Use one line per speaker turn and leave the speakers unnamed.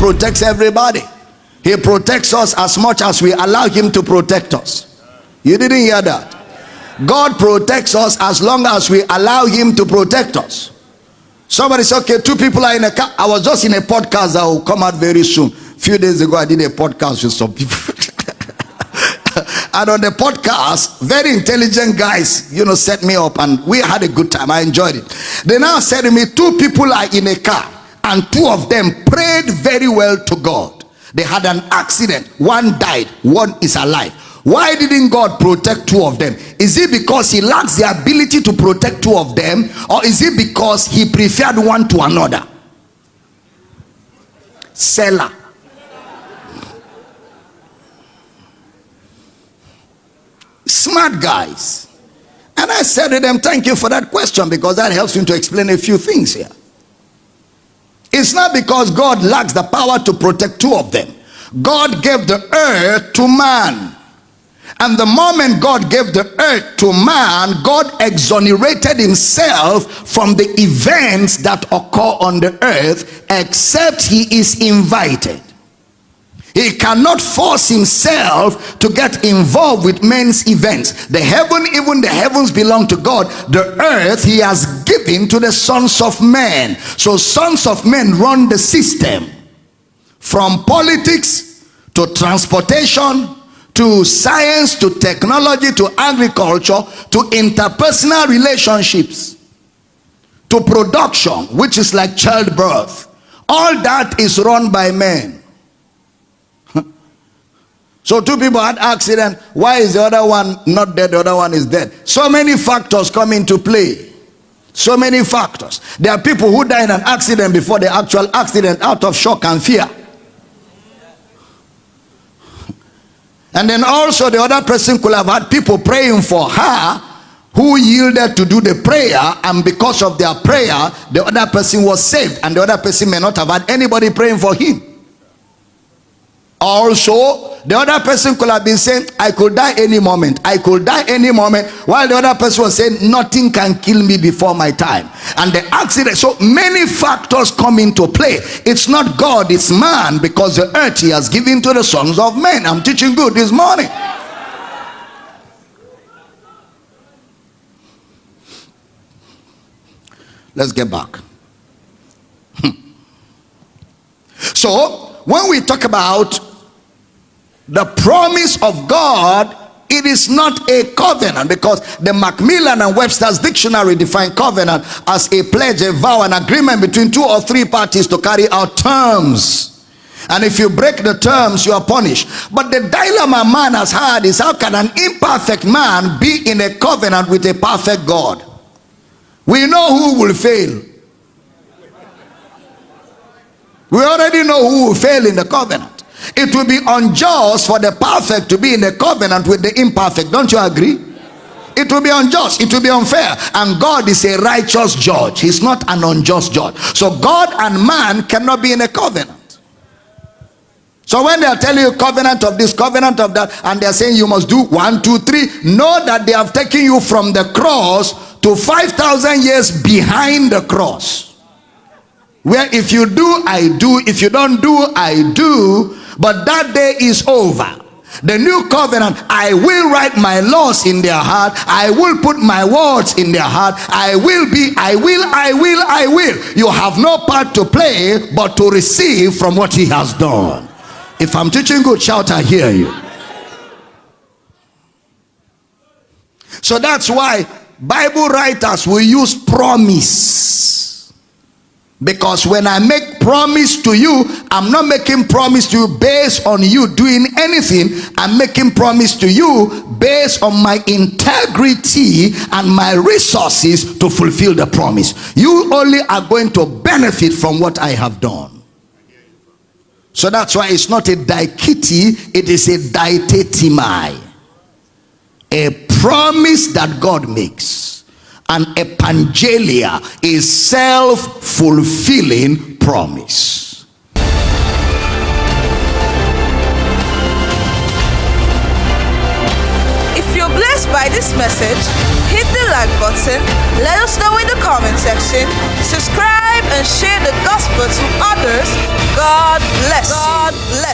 protects everybody. He protects us as much as we allow him to protect us. You didn't hear that? God protects us as long as we allow him to protect us. Somebody said, okay, 2 people are in a car. I was just in a podcast that will come out very soon. A few days ago, I did a podcast with some people. And on the podcast, very intelligent guys, set me up, and we had a good time. I enjoyed it. They now said to me, 2 people are in a car, and 2 of them prayed very well to God. They had an accident. 1 died, 1 is alive. Why didn't God protect 2 of them? Is it because he lacks the ability to protect 2 of them, or is it because he preferred one to another? Selah. Smart guys. And I said to them, thank you for that question, because that helps me to explain a few things here. It's not because God lacks the power to protect 2 of them. God gave the earth to man. And the moment God gave the earth to man, God exonerated himself from the events that occur on the earth, except he is invited. He cannot force himself to get involved with men's events. The heaven, even the heavens belong to God. The earth he has given to the sons of men. So sons of men run the system. From politics to transportation, to science, to technology, to agriculture, to interpersonal relationships, to production, which is like childbirth. All that is run by men. So 2 people had accident. Why is the other one not dead? The other one is dead. So many factors come into play. So many factors. There are people who die in an accident before the actual accident out of shock and fear. And then also the other person could have had people praying for her who yielded to do the prayer, and because of their prayer, the other person was saved, and the other person may not have had anybody praying for him. Also, the other person could have been saying, I could die any moment, I could die any moment, while the other person was saying, nothing can kill me before my time. And the accident, so many factors come into play. It's not God, it's man, because the earth he has given to the sons of men. I'm teaching good this morning. Let's get back. So, when we talk about the promise of God, it is not a covenant, because the Macmillan and Webster's dictionary define covenant as a pledge, a vow, an agreement between 2 or 3 parties to carry out terms. And if you break the terms, you are punished. But the dilemma man has had is, how can an imperfect man be in a covenant with a perfect God? We know who will fail. We already know who will fail in the covenant. It will be unjust for the perfect to be in a covenant with the imperfect. Don't you agree? It will be unjust. It will be unfair. And God is a righteous judge. He's not an unjust judge. So God and man cannot be in a covenant. So when they are telling you covenant of this, covenant of that, and they are saying you must do 1, 2, 3, know that they have taken you from the cross to 5,000 years behind the cross, where if you do, I do. If you don't do, I do. But that day is over. The new covenant, I will write my laws in their heart. I will put my words in their heart. I will be, I will. You have no part to play but to receive from what he has done. If I'm teaching good, shout, I hear you. So that's why Bible writers will use promise. Because when I make promise to you, I'm not making promise to you based on you doing anything. I'm making promise to you based on my integrity and my resources to fulfill the promise. You only are going to benefit from what I have done. So that's why it's not a dikiti, it is a ditetimai. A promise that God makes. And epangelia is self-fulfilling promise.
If you're blessed by this message, hit the like button, let us know in the comment section, subscribe and share the gospel to others. God bless. God bless.